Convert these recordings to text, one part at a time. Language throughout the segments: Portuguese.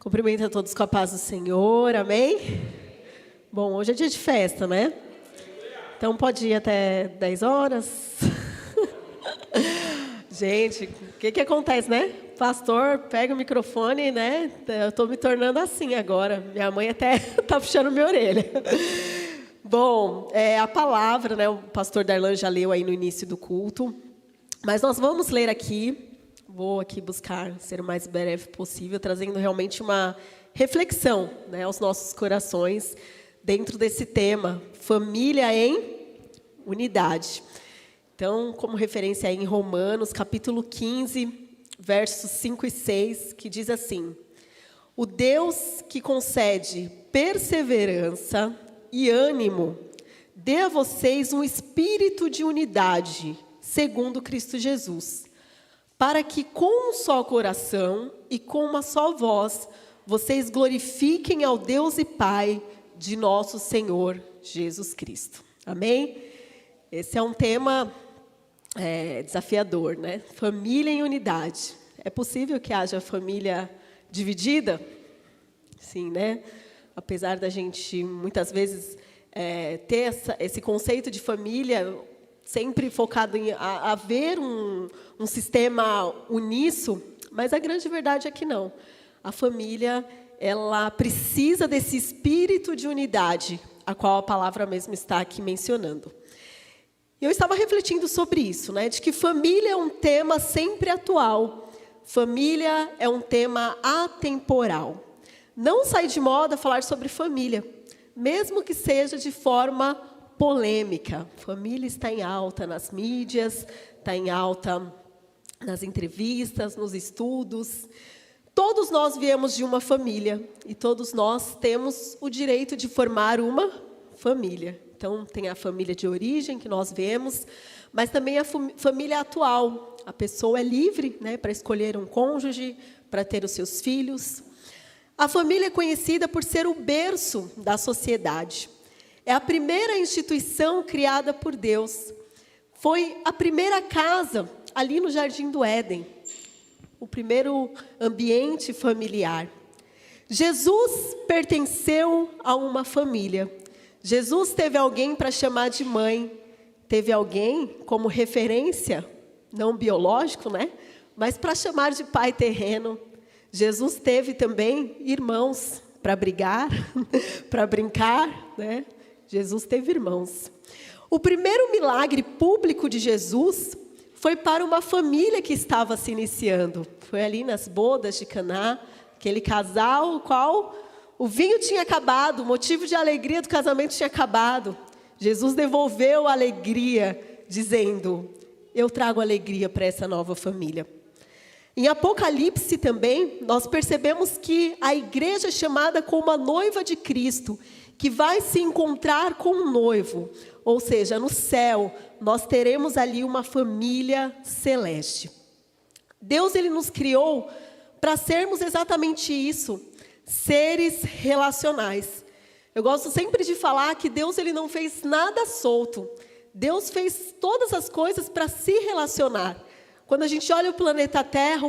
Cumprimento a todos com a paz do Senhor, amém? Bom, hoje é dia de festa, né? Então pode ir até 10 horas. Gente, o que acontece, né? Pastor pega o microfone, né? Eu estou me tornando assim agora. Minha mãe até está puxando minha orelha. Bom, a palavra, né? O pastor Darlan já leu aí no início do culto. Mas nós vamos ler aqui. Vou aqui buscar ser o mais breve possível, trazendo realmente uma reflexão, né, aos nossos corações dentro desse tema, família em unidade. Então, como referência aí em Romanos, capítulo 15, versos 5 e 6, que diz assim: o Deus que concede perseverança e ânimo, dê a vocês um espírito de unidade, segundo Cristo Jesus, para que com um só coração e com uma só voz, vocês glorifiquem ao Deus e Pai de nosso Senhor Jesus Cristo. Amém? Esse é um tema desafiador, né? Família em unidade. É possível que haja família dividida? Sim, né? Apesar da gente, muitas vezes, ter esse conceito de família sempre focado em haver um sistema uníssono, mas a grande verdade é que não. A família, ela precisa desse espírito de unidade, a qual a palavra mesmo está aqui mencionando. Eu estava refletindo sobre isso, né, de que família é um tema sempre atual. Família é um tema atemporal. Não sai de moda falar sobre família, mesmo que seja de forma polêmica. Família está em alta nas mídias, está em alta nas entrevistas, nos estudos. Todos nós viemos de uma família e todos nós temos o direito de formar uma família. Então, tem a família de origem que nós vemos, mas também a família atual. A pessoa é livre, né, para escolher um cônjuge, para ter os seus filhos. A família é conhecida por ser o berço da sociedade. É a primeira instituição criada por Deus. Foi a primeira casa ali no Jardim do Éden. O primeiro ambiente familiar. Jesus pertenceu a uma família. Jesus teve alguém para chamar de mãe. Teve alguém como referência, não biológico, né? Mas para chamar de pai terreno. Jesus teve também irmãos para brigar, para brincar, né? Jesus teve irmãos. O primeiro milagre público de Jesus foi para uma família que estava se iniciando. Foi ali nas bodas de Caná, aquele casal, o qual o vinho tinha acabado, o motivo de alegria do casamento tinha acabado. Jesus devolveu a alegria, dizendo: eu trago alegria para essa nova família. Em Apocalipse também, nós percebemos que a igreja é chamada como a noiva de Cristo, que vai se encontrar com o noivo, ou seja, no céu, nós teremos ali uma família celeste. Deus, ele nos criou para sermos exatamente isso, seres relacionais. Eu gosto sempre de falar que Deus, ele não fez nada solto. Deus fez todas as coisas para se relacionar. Quando a gente olha o planeta Terra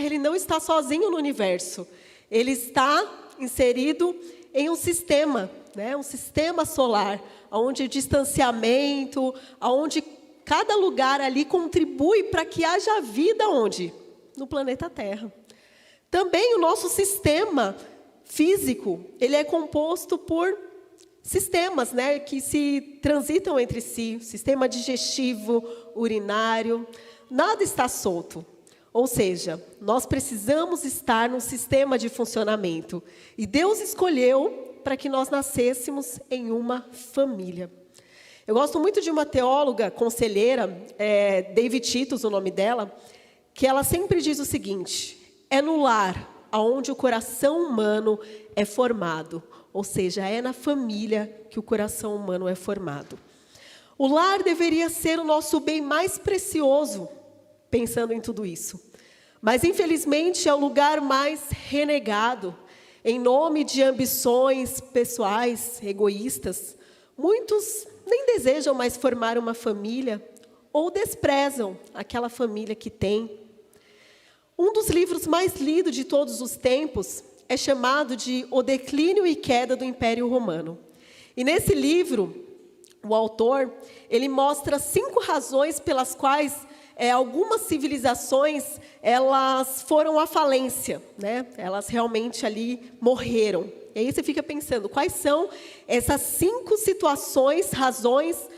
ele não está sozinho no universo. Ele está inserido em um sistema, né? Um sistema solar, onde o distanciamento, onde cada lugar ali contribui para que haja vida onde? No planeta Terra. Também o nosso sistema físico, ele é composto por sistemas, né, que se transitam entre si, sistema digestivo, urinário, nada está solto. Ou seja, nós precisamos estar num sistema de funcionamento. E Deus escolheu para que nós nascêssemos em uma família. Eu gosto muito de uma teóloga, conselheira, David Titus, o nome dela, que ela sempre diz o seguinte: é no lar onde o coração humano é formado. Ou seja, é na família que o coração humano é formado. O lar deveria ser o nosso bem mais precioso, pensando em tudo isso. Mas, infelizmente, é o lugar mais renegado, em nome de ambições pessoais, egoístas. Muitos nem desejam mais formar uma família ou desprezam aquela família que tem. Um dos livros mais lidos de todos os tempos é chamado de O Declínio e Queda do Império Romano. E nesse livro, o autor, ele mostra 5 razões pelas quais algumas civilizações elas foram à falência, né? Elas realmente ali morreram. E aí você fica pensando, quais são essas 5 situações, razões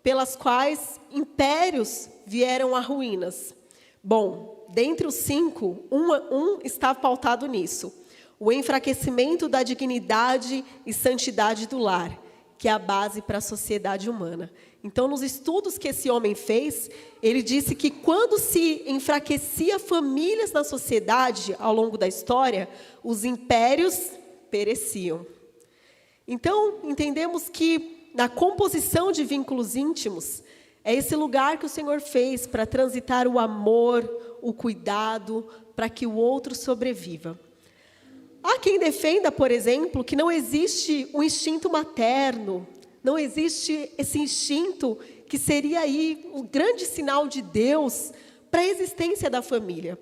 pelas quais impérios vieram a ruínas? Bom, dentre os 5, um está pautado nisso. O enfraquecimento da dignidade e santidade do lar, que é a base para a sociedade humana. Então, nos estudos que esse homem fez, ele disse que quando se enfraquecia famílias na sociedade, ao longo da história, os impérios pereciam. Então, entendemos que na composição de vínculos íntimos, é esse lugar que o Senhor fez para transitar o amor, o cuidado, para que o outro sobreviva. Há quem defenda, por exemplo, que não existe um instinto materno, não existe esse instinto que seria aí um grande sinal de Deus para a existência da família.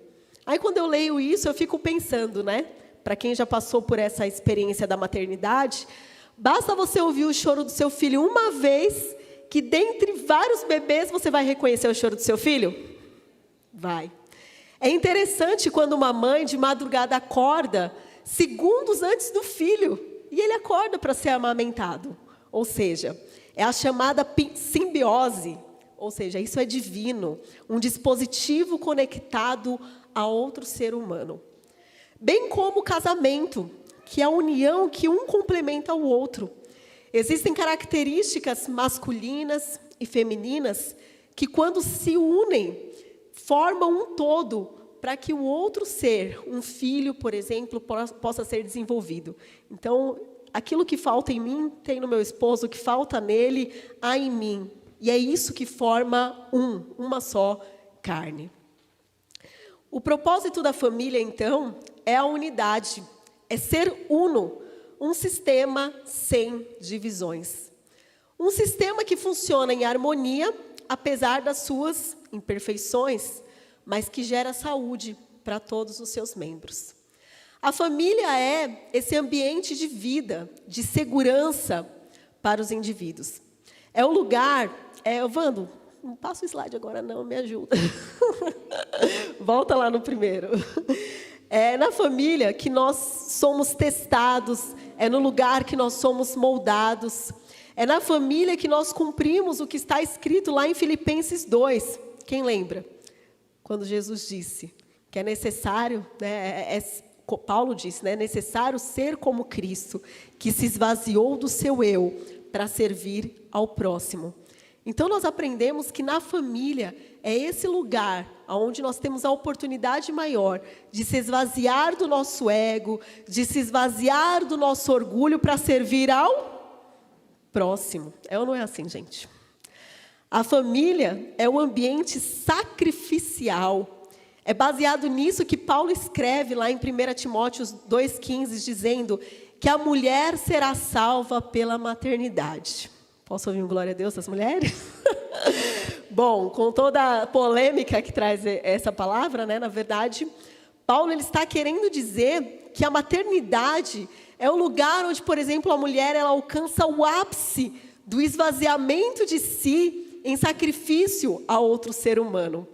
Aí, quando eu leio isso, eu fico pensando, né? Para quem já passou por essa experiência da maternidade, basta você ouvir o choro do seu filho uma vez, que dentre vários bebês você vai reconhecer o choro do seu filho? Vai. É interessante quando uma mãe de madrugada acorda segundos antes do filho, e ele acorda para ser amamentado. Ou seja, é a chamada simbiose, ou seja, isso é divino, um dispositivo conectado a outro ser humano. Bem como o casamento, que é a união que um complementa o outro. Existem características masculinas e femininas que, quando se unem, formam um todo, para que o outro ser, um filho, por exemplo, possa ser desenvolvido. Então, aquilo que falta em mim, tem no meu esposo, o que falta nele, há em mim. E é isso que forma uma só carne. O propósito da família, então, é a unidade, é ser uno, um sistema sem divisões. Um sistema que funciona em harmonia, apesar das suas imperfeições, mas que gera saúde para todos os seus membros. A família é esse ambiente de vida, de segurança para os indivíduos. É o lugar... Vando, não passa o slide agora não, me ajuda. Volta lá no primeiro. É na família que nós somos testados, é no lugar que nós somos moldados, é na família que nós cumprimos o que está escrito lá em Filipenses 2. Quem lembra? Quando Jesus disse que é necessário, né, Paulo disse, né, é necessário ser como Cristo, que se esvaziou do seu eu para servir ao próximo. Então, nós aprendemos que na família é esse lugar onde nós temos a oportunidade maior de se esvaziar do nosso ego, de se esvaziar do nosso orgulho para servir ao próximo. É ou não é assim, gente? A família é um ambiente sacrificial. É baseado nisso que Paulo escreve lá em 1 Timóteo 2,15, dizendo que a mulher será salva pela maternidade. Posso ouvir um glória a Deus das mulheres? Bom, com toda a polêmica que traz essa palavra, né, na verdade, Paulo ele está querendo dizer que a maternidade é o lugar onde, por exemplo, a mulher ela alcança o ápice do esvaziamento de si em sacrifício a outro ser humano.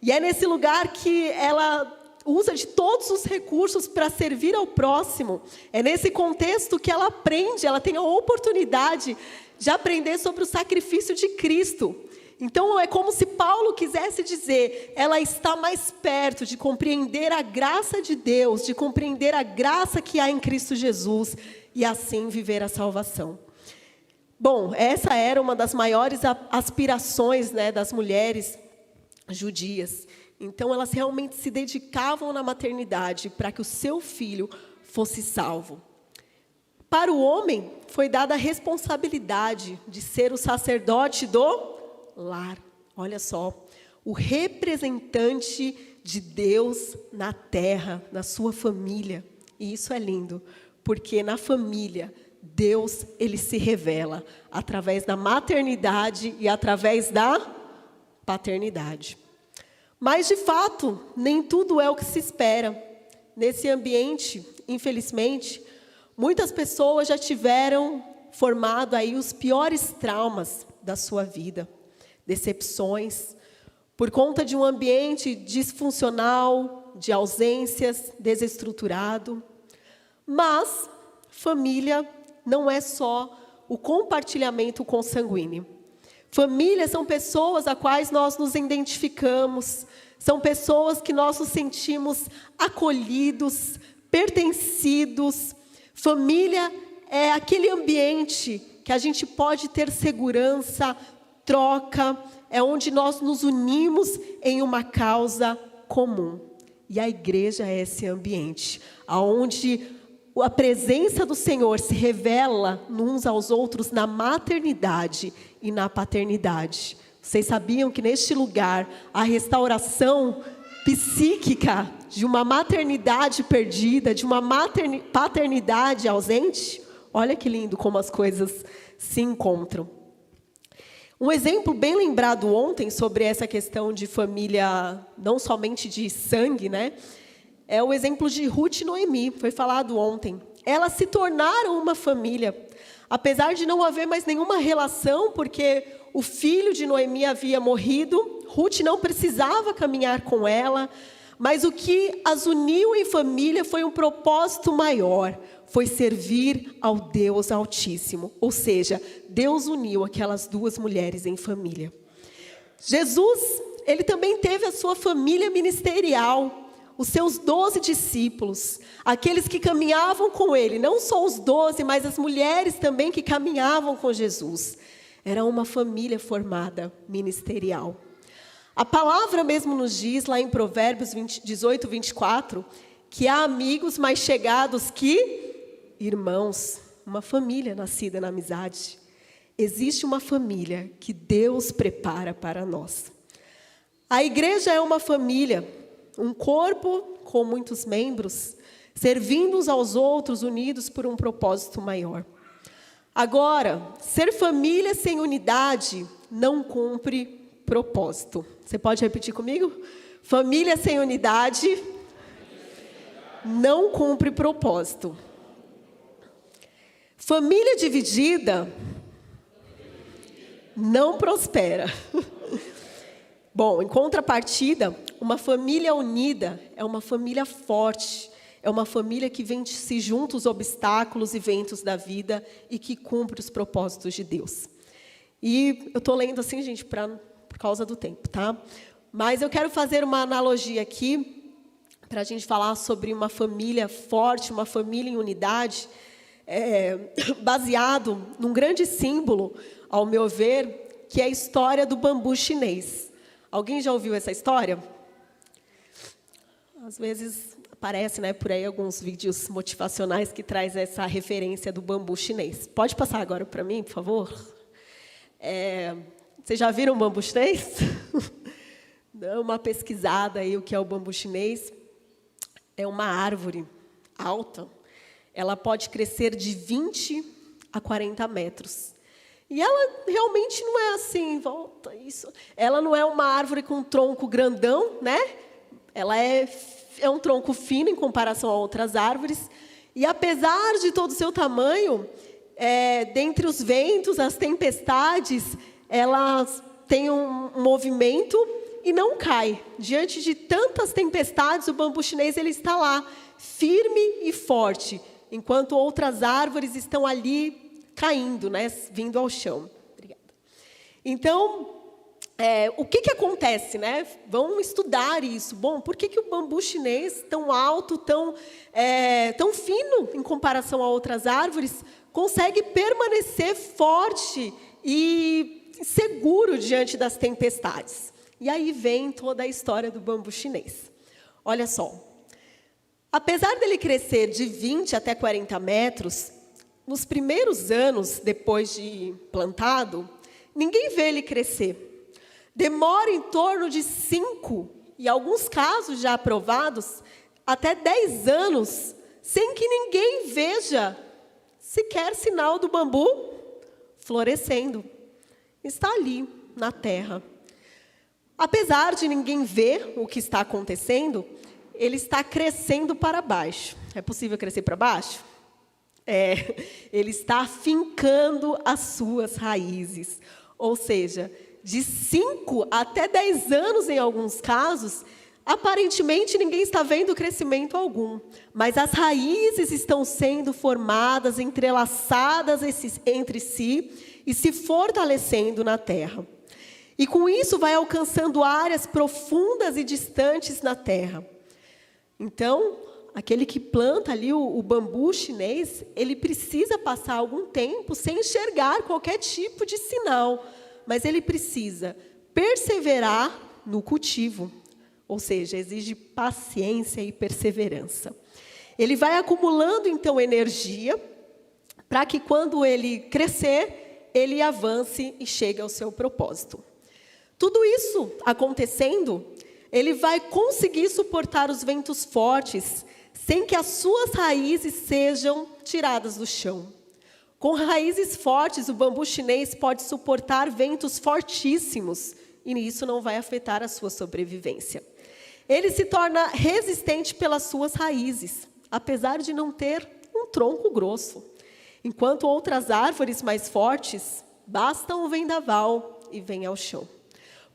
E é nesse lugar que ela usa de todos os recursos para servir ao próximo. É nesse contexto que ela aprende, ela tem a oportunidade de aprender sobre o sacrifício de Cristo. Então, é como se Paulo quisesse dizer, ela está mais perto de compreender a graça de Deus, de compreender a graça que há em Cristo Jesus, e assim viver a salvação. Bom, essa era uma das maiores aspirações, né, das mulheres judias. Então, elas realmente se dedicavam na maternidade para que o seu filho fosse salvo. Para o homem, foi dada a responsabilidade de ser o sacerdote do lar. Olha só, o representante de Deus na terra, na sua família. E isso é lindo, porque na família, Deus ele se revela através da maternidade e através da paternidade. Mas, de fato, nem tudo é o que se espera. Nesse ambiente, infelizmente, muitas pessoas já tiveram formado aí os piores traumas da sua vida, decepções, por conta de um ambiente disfuncional, de ausências, desestruturado. Mas família não é só o compartilhamento consanguíneo. Família são pessoas a quais nós nos identificamos, são pessoas que nós nos sentimos acolhidos, pertencidos. Família é aquele ambiente que a gente pode ter segurança, troca, é onde nós nos unimos em uma causa comum. E a igreja é esse ambiente, onde a presença do Senhor se revela uns aos outros na maternidade e na paternidade. Vocês sabiam que neste lugar a restauração psíquica de uma maternidade perdida, de uma paternidade ausente? Olha que lindo como as coisas se encontram. Um exemplo bem lembrado ontem sobre essa questão de família, não somente de sangue, né? É o exemplo de Ruth e Noemi, foi falado ontem. Elas se tornaram uma família, apesar de não haver mais nenhuma relação, porque o filho de Noemi havia morrido, Ruth não precisava caminhar com ela, mas o que as uniu em família foi um propósito maior, foi servir ao Deus Altíssimo. Ou seja, Deus uniu aquelas duas mulheres em família. Jesus, ele também teve a sua família ministerial, os seus 12 discípulos, aqueles que caminhavam com ele, não só os 12, mas as mulheres também que caminhavam com Jesus. Era uma família formada, ministerial. A palavra mesmo nos diz, lá em Provérbios 18, 24, que há amigos mais chegados que irmãos, uma família nascida na amizade. Existe uma família que Deus prepara para nós. A igreja é uma família, um corpo com muitos membros, servindo uns aos outros, unidos por um propósito maior. Agora, ser família sem unidade não cumpre propósito. Você pode repetir comigo? Família sem unidade não cumpre propósito. Família dividida não prospera. Bom, em contrapartida, uma família unida é uma família forte, é uma família que vence junto os obstáculos e ventos da vida e que cumpre os propósitos de Deus. E eu estou lendo assim, gente, por causa do tempo, tá? Mas eu quero fazer uma analogia aqui, para a gente falar sobre uma família forte, uma família em unidade, baseado num grande símbolo, ao meu ver, que é a história do bambu chinês. Alguém já ouviu essa história? Às vezes aparece, né, por aí alguns vídeos motivacionais que traz essa referência do bambu chinês. Pode passar agora para mim, por favor? Vocês já viram o bambu chinês? Dá uma pesquisada aí o que é o bambu chinês. É uma árvore alta. Ela pode crescer de 20 a 40 metros. E ela realmente não é assim, volta isso. Ela não é uma árvore com um tronco grandão, né? Ela é um tronco fino em comparação a outras árvores. E apesar de todo o seu tamanho, dentre os ventos, as tempestades, ela tem um movimento e não cai. Diante de tantas tempestades, o bambu chinês ele está lá, firme e forte, enquanto outras árvores estão ali caindo, né, vindo ao chão. Obrigada. Então, o que acontece, né? Vamos estudar isso. Bom, por que o bambu chinês, tão alto, tão fino em comparação a outras árvores, consegue permanecer forte e seguro diante das tempestades? E aí vem toda a história do bambu chinês. Olha só. Apesar dele crescer de 20 até 40 metros, nos primeiros anos, depois de plantado, ninguém vê ele crescer. Demora em torno de 5, e alguns casos já aprovados, até 10 anos, sem que ninguém veja sequer sinal do bambu florescendo. Está ali, na terra. Apesar de ninguém ver o que está acontecendo, ele está crescendo para baixo. É possível crescer para baixo? Ele está fincando as suas raízes. Ou seja, de 5 até 10 anos, em alguns casos, aparentemente ninguém está vendo crescimento algum. Mas as raízes estão sendo formadas, entrelaçadas entre si e se fortalecendo na terra. E com isso vai alcançando áreas profundas e distantes na terra. Então, aquele que planta ali o bambu chinês, ele precisa passar algum tempo sem enxergar qualquer tipo de sinal, mas ele precisa perseverar no cultivo, ou seja, exige paciência e perseverança. Ele vai acumulando, então, energia, para que quando ele crescer, ele avance e chegue ao seu propósito. Tudo isso acontecendo, ele vai conseguir suportar os ventos fortes, sem que as suas raízes sejam tiradas do chão. Com raízes fortes, o bambu chinês pode suportar ventos fortíssimos, e isso não vai afetar a sua sobrevivência. Ele se torna resistente pelas suas raízes, apesar de não ter um tronco grosso. Enquanto outras árvores mais fortes, basta um vendaval e vem ao chão.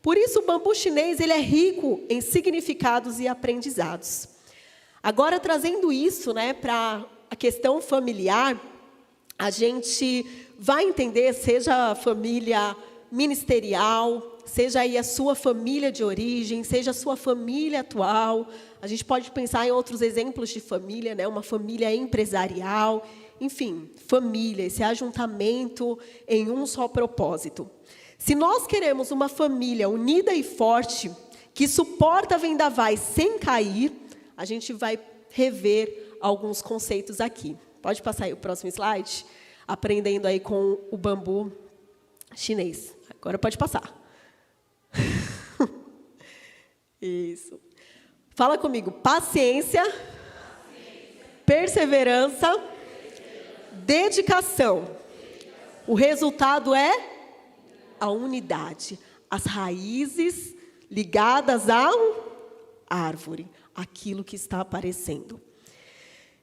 Por isso, o bambu chinês ele é rico em significados e aprendizados. Agora, trazendo isso, para a questão familiar, a gente vai entender, seja a família ministerial, seja aí a sua família de origem, seja a sua família atual. A gente pode pensar em outros exemplos de família, uma família empresarial, enfim, família, esse ajuntamento em um só propósito. Se nós queremos uma família unida e forte, que suporta vendavais sem cair, a gente vai rever alguns conceitos aqui. Pode passar aí o próximo slide? Aprendendo aí com o bambu chinês. Agora pode passar. Isso. Fala comigo. Paciência, perseverança, dedicação. O resultado é a unidade, as raízes ligadas à árvore, aquilo que está aparecendo.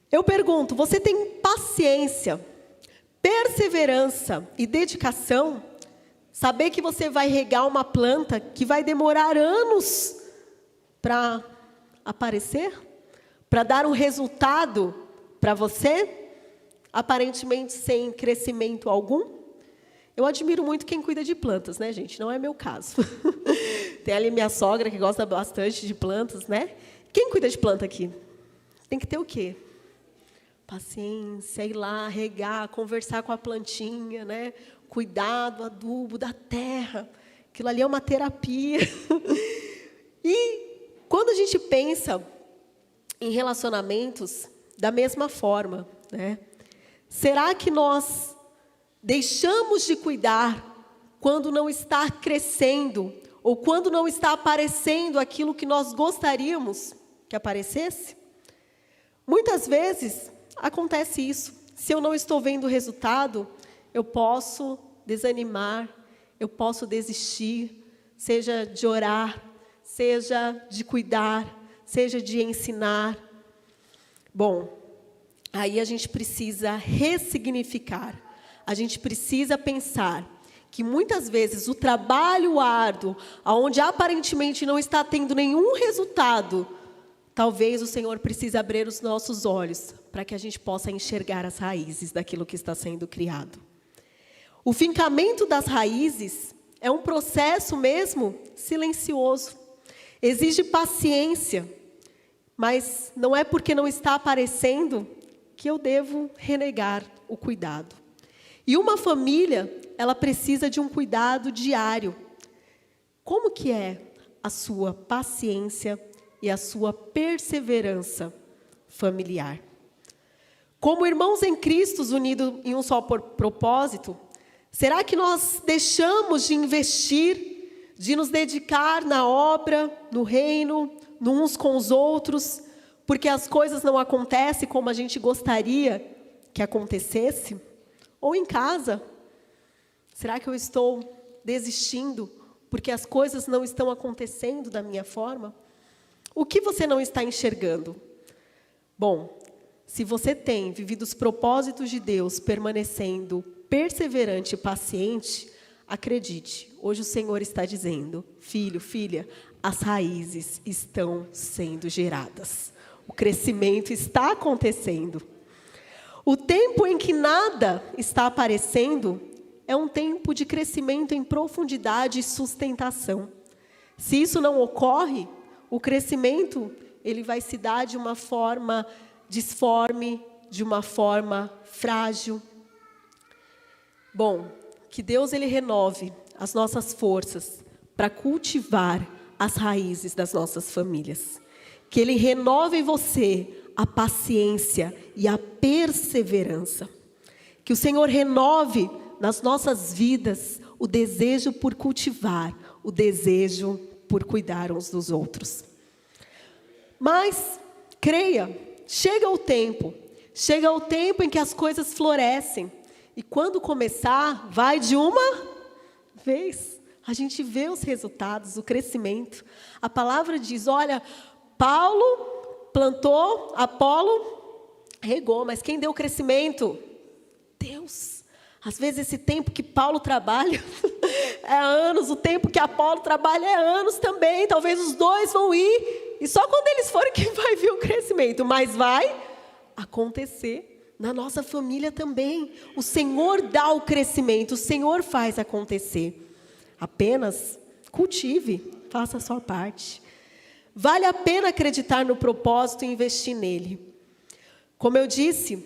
Eu pergunto, você tem paciência, perseverança e dedicação? Saber que você vai regar uma planta que vai demorar anos para aparecer? Para dar um resultado para você? Aparentemente sem crescimento algum? Eu admiro muito quem cuida de plantas, gente? Não é meu caso. Tem ali minha sogra que gosta bastante de plantas, Quem cuida de planta aqui? Tem que ter o quê? Paciência, ir lá, regar, conversar com a plantinha, Cuidar do adubo, da terra. Aquilo ali é uma terapia. E quando a gente pensa em relacionamentos, da mesma forma, Será que nós deixamos de cuidar quando não está crescendo ou quando não está aparecendo aquilo que nós gostaríamos que aparecesse? Muitas vezes acontece isso. Se eu não estou vendo o resultado, eu posso desanimar, eu posso desistir, seja de orar, seja de cuidar, seja de ensinar. Bom, aí a gente precisa ressignificar. A gente precisa pensar que muitas vezes o trabalho árduo, onde aparentemente não está tendo nenhum resultado, talvez o Senhor precise abrir os nossos olhos para que a gente possa enxergar as raízes daquilo que está sendo criado. O fincamento das raízes é um processo mesmo silencioso. Exige paciência, mas não é porque não está aparecendo que eu devo renegar o cuidado. E uma família, ela precisa de um cuidado diário. Como que é a sua paciência e a sua perseverança familiar? Como irmãos em Cristo unidos em um só propósito, será que nós deixamos de investir, de nos dedicar na obra, no reino, uns com os outros, porque as coisas não acontecem como a gente gostaria que acontecesse? Ou em casa, será que eu estou desistindo porque as coisas não estão acontecendo da minha forma? O que você não está enxergando? Bom, se você tem vivido os propósitos de Deus, permanecendo perseverante e paciente, acredite, hoje o Senhor está dizendo, filho, filha, as raízes estão sendo geradas. O crescimento está acontecendo. O tempo em que nada está aparecendo é um tempo de crescimento em profundidade e sustentação. Se isso não ocorre, o crescimento ele vai se dar de uma forma disforme, de uma forma frágil. Bom, que Deus ele renove as nossas forças para cultivar as raízes das nossas famílias. Que Ele renove em você a paciência e a perseverança. Que o Senhor renove nas nossas vidas o desejo por cultivar, o desejo por cuidar uns dos outros. Mas, creia, chega o tempo em que as coisas florescem. E quando começar, vai de uma vez. A gente vê os resultados, o crescimento. A palavra diz, olha, Paulo plantou, Apolo regou, mas quem deu o crescimento? Deus. Às vezes esse tempo que Paulo trabalha é anos, o tempo que Apolo trabalha é anos também. Talvez os dois vão ir, e só quando eles forem que vai vir o crescimento. Mas vai acontecer na nossa família também. O Senhor dá o crescimento, o Senhor faz acontecer. Apenas cultive, faça a sua parte. Vale a pena acreditar no propósito e investir nele. Como eu disse,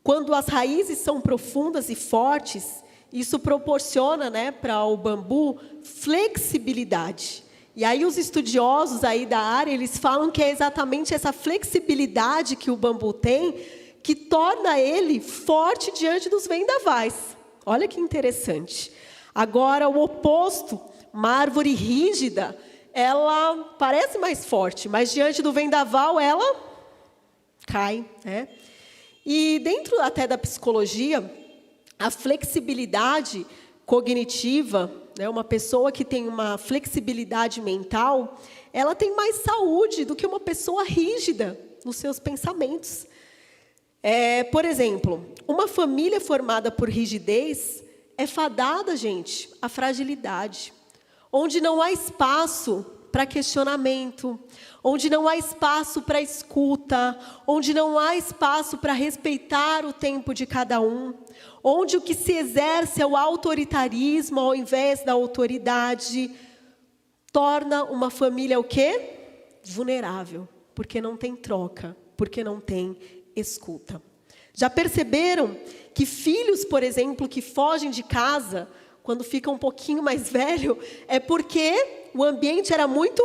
quando as raízes são profundas e fortes, isso proporciona, para o bambu flexibilidade. E aí os estudiosos aí da área, eles falam que é exatamente essa flexibilidade que o bambu tem, que torna ele forte diante dos vendavais. Olha que interessante. Agora, o oposto, uma árvore rígida, ela parece mais forte, mas diante do vendaval, ela cai. E dentro até da psicologia, a flexibilidade cognitiva, uma pessoa que tem uma flexibilidade mental, ela tem mais saúde do que uma pessoa rígida nos seus pensamentos. Por exemplo, uma família formada por rigidez é fadada, gente, à fragilidade, onde não há espaço para questionamento, onde não há espaço para escuta, onde não há espaço para respeitar o tempo de cada um, onde o que se exerce é o autoritarismo ao invés da autoridade, torna uma família o quê? Vulnerável, porque não tem troca, porque não tem escuta. Já perceberam que filhos, por exemplo, que fogem de casa, quando fica um pouquinho mais velho, é porque o ambiente era muito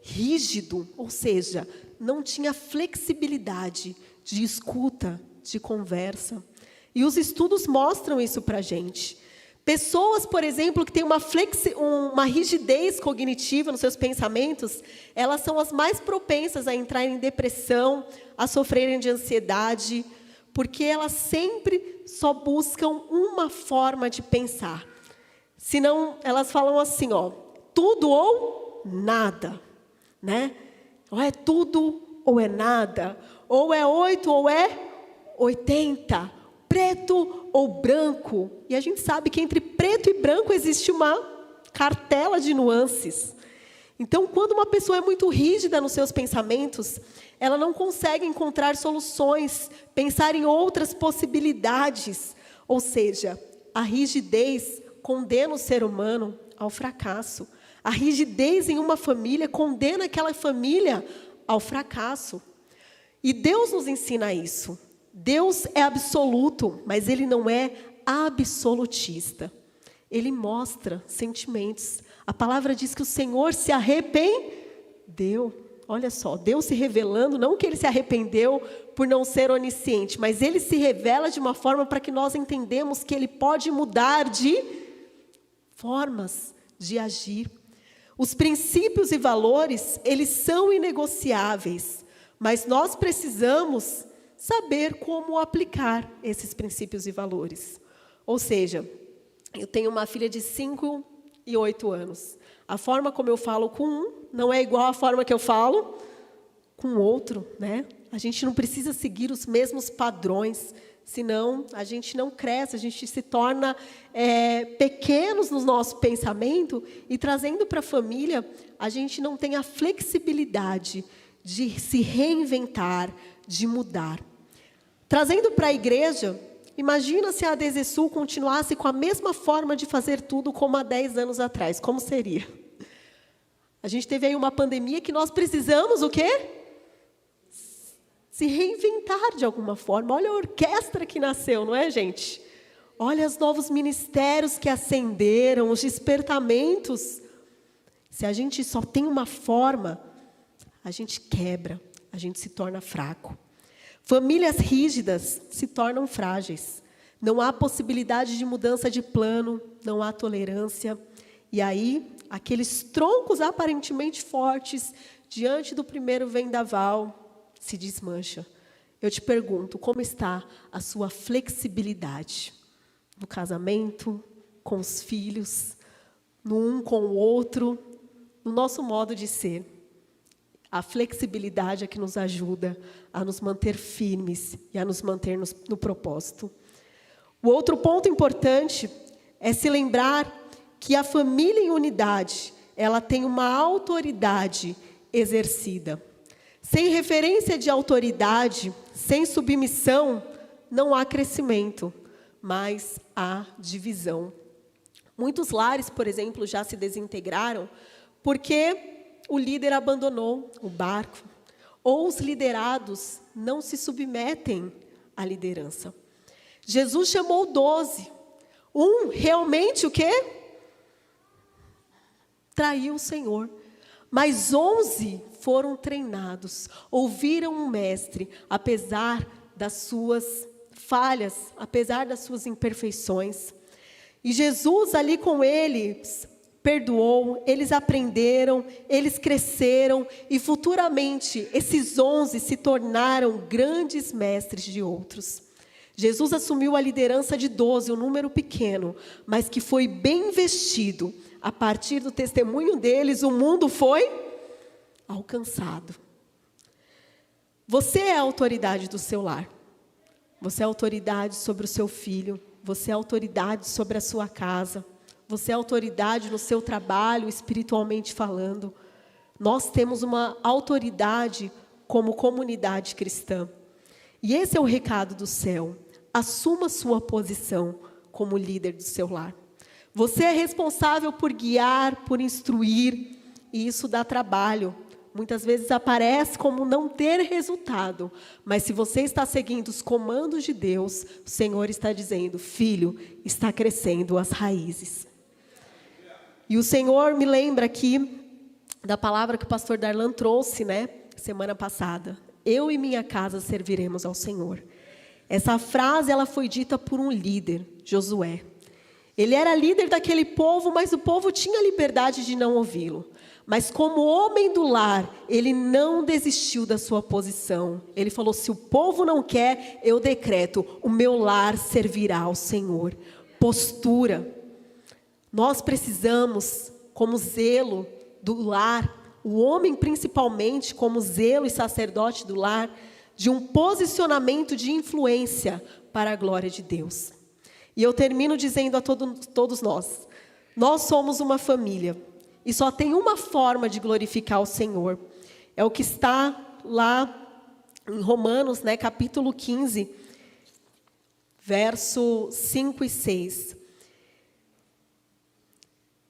rígido, ou seja, não tinha flexibilidade de escuta, de conversa. E os estudos mostram isso para a gente. Pessoas, por exemplo, que têm uma rigidez cognitiva nos seus pensamentos, elas são as mais propensas a entrar em depressão, a sofrerem de ansiedade, porque elas sempre só buscam uma forma de pensar. Senão, elas falam assim, tudo ou nada, Ou é tudo ou é nada, ou é 8 ou é 80, preto ou branco. E a gente sabe que entre preto e branco existe uma cartela de nuances. Então, quando uma pessoa é muito rígida nos seus pensamentos, ela não consegue encontrar soluções, pensar em outras possibilidades. Ou seja, a rigidez condena o ser humano ao fracasso. A rigidez em uma família condena aquela família ao fracasso. E Deus nos ensina isso. Deus é absoluto, mas Ele não é absolutista. Ele mostra sentimentos. A palavra diz que o Senhor se arrependeu. Olha só, Deus se revelando, não que Ele se arrependeu por não ser onisciente, mas Ele se revela de uma forma para que nós entendamos que Ele pode mudar de formas de agir. Os princípios e valores, eles são inegociáveis, mas nós precisamos saber como aplicar esses princípios e valores. Ou seja, eu tenho uma filha de 5 e 8 anos. A forma como eu falo com um não é igual à forma que eu falo com o outro, né? A gente não precisa seguir os mesmos padrões, senão a gente não cresce, a gente se torna pequenos no nosso pensamento, e trazendo para a família, a gente não tem a flexibilidade de se reinventar, de mudar. Trazendo para a igreja, imagina se a ADZSul continuasse com a mesma forma de fazer tudo como há 10 anos atrás, como seria? A gente teve aí uma pandemia que nós precisamos o quê? Se reinventar de alguma forma. Olha a orquestra que nasceu, não é, gente? Olha os novos ministérios que ascenderam, os despertamentos. Se a gente só tem uma forma, a gente quebra, a gente se torna fraco. Famílias rígidas se tornam frágeis. Não há possibilidade de mudança de plano, não há tolerância. E aí, aqueles troncos aparentemente fortes, diante do primeiro vendaval, se desmancha. Eu te pergunto, como está a sua flexibilidade? No casamento, com os filhos, no um com o outro, no nosso modo de ser. A flexibilidade é que nos ajuda a nos manter firmes e a nos manter no propósito. O outro ponto importante é se lembrar que a família em unidade, ela tem uma autoridade exercida. Sem referência de autoridade, sem submissão, não há crescimento, mas há divisão. Muitos lares, por exemplo, já se desintegraram porque o líder abandonou o barco, ou os liderados não se submetem à liderança. Jesus chamou 12. Realmente o quê? Traiu o Senhor. Mas 11 foram treinados, ouviram o mestre, apesar das suas falhas, apesar das suas imperfeições. E Jesus ali com eles perdoou, eles aprenderam, eles cresceram, e futuramente esses 11 se tornaram grandes mestres de outros. Jesus assumiu a liderança de 12, um número pequeno, mas que foi bem investido. A partir do testemunho deles, o mundo foi alcançado. Você é a autoridade do seu lar. Você é a autoridade sobre o seu filho. Você é a autoridade sobre a sua casa. Você é a autoridade no seu trabalho, espiritualmente falando. Nós temos uma autoridade como comunidade cristã. E esse é o recado do céu. Assuma sua posição como líder do seu lar. Você é responsável por guiar, por instruir, e isso dá trabalho. Muitas vezes aparece como não ter resultado, mas se você está seguindo os comandos de Deus, o Senhor está dizendo, filho, está crescendo as raízes. E o Senhor me lembra aqui da palavra que o pastor Darlan trouxe, semana passada. Eu e minha casa serviremos ao Senhor. Essa frase ela foi dita por um líder, Josué. Ele era líder daquele povo, mas o povo tinha liberdade de não ouvi-lo. Mas como homem do lar, ele não desistiu da sua posição. Ele falou, se o povo não quer, eu decreto, o meu lar servirá ao Senhor. Postura. Nós precisamos, como zelo do lar, o homem principalmente, como zelo e sacerdote do lar, de um posicionamento de influência para a glória de Deus. E eu termino dizendo a todos nós, nós somos uma família, e só tem uma forma de glorificar o Senhor. É o que está lá em Romanos, capítulo 15, verso 5 e 6.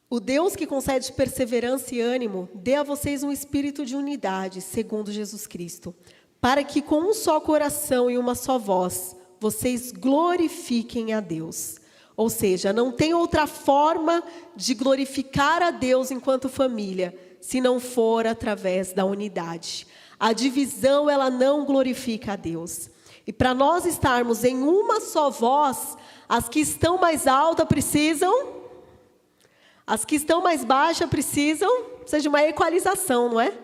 O Deus que concede perseverança e ânimo, dê a vocês um espírito de unidade, segundo Jesus Cristo, para que com um só coração e uma só voz, vocês glorifiquem a Deus. Ou seja, não tem outra forma de glorificar a Deus enquanto família, se não for através da unidade. A divisão, ela não glorifica a Deus. E para nós estarmos em uma só voz, as que estão mais altas precisam, as que estão mais baixas precisa de uma equalização, não é?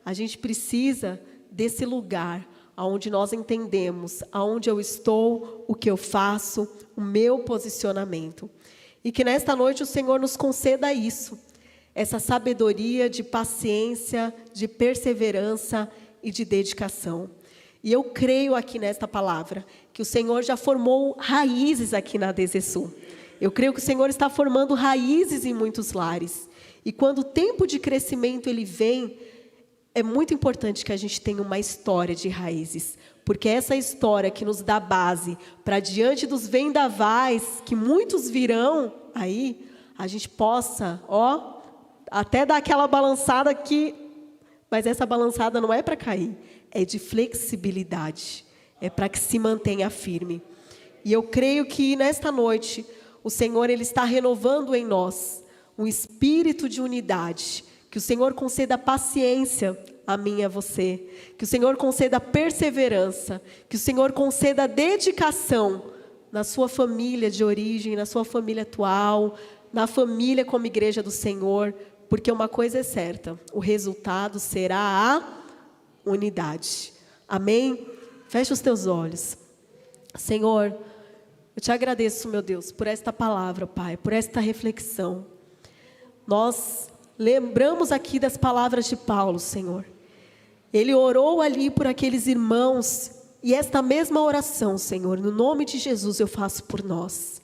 A gente precisa desse lugar onde nós entendemos aonde eu estou, o que eu faço, o meu posicionamento. E que nesta noite o Senhor nos conceda isso, essa sabedoria de paciência, de perseverança e de dedicação. E eu creio aqui nesta palavra, que o Senhor já formou raízes aqui na ADZ Sul. Eu creio que o Senhor está formando raízes em muitos lares. E quando o tempo de crescimento ele vem, é muito importante que a gente tenha uma história de raízes. Porque essa história que nos dá base para diante dos vendavais, que muitos virão aí, a gente possa, até dar aquela balançada aqui, mas essa balançada não é para cair, é de flexibilidade, é para que se mantenha firme. E eu creio que nesta noite, o Senhor ele está renovando em nós um espírito de unidade, que o Senhor conceda paciência a mim e a você, que o Senhor conceda perseverança, que o Senhor conceda dedicação na sua família de origem, na sua família atual, na família como igreja do Senhor, porque uma coisa é certa, o resultado será a unidade. Amém? Fecha os teus olhos. Senhor, eu te agradeço, meu Deus, por esta palavra, Pai, por esta reflexão. Nós lembramos aqui das palavras de Paulo, Senhor. Ele orou ali por aqueles irmãos, e esta mesma oração, Senhor, no nome de Jesus eu faço por nós.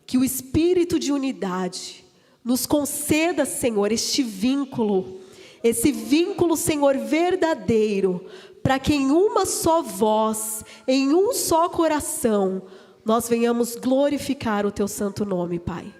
Que o espírito de unidade nos conceda, Senhor, este vínculo, esse vínculo, Senhor, verdadeiro, para que em uma só voz, em um só coração, nós venhamos glorificar o Teu santo nome, Pai.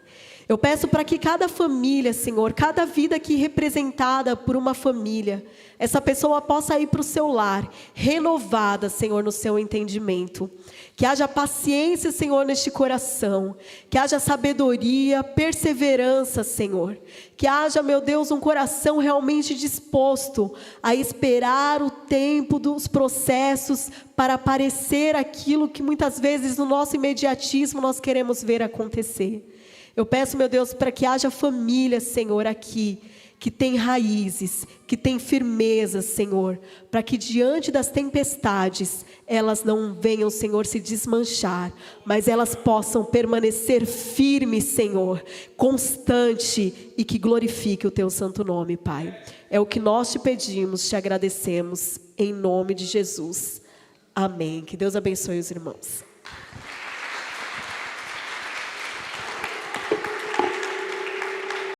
Eu peço para que cada família, Senhor, cada vida aqui representada por uma família, essa pessoa possa ir para o seu lar, renovada, Senhor, no seu entendimento. Que haja paciência, Senhor, neste coração. Que haja sabedoria, perseverança, Senhor. Que haja, meu Deus, um coração realmente disposto a esperar o tempo dos processos para aparecer aquilo que muitas vezes no nosso imediatismo nós queremos ver acontecer. Eu peço, meu Deus, para que haja família, Senhor, aqui, que tem raízes, que tem firmeza, Senhor, para que diante das tempestades, elas não venham, Senhor, se desmanchar, mas elas possam permanecer firmes, Senhor, constante e que glorifique o Teu santo nome, Pai. É o que nós te pedimos, te agradecemos, em nome de Jesus. Amém. Que Deus abençoe os irmãos.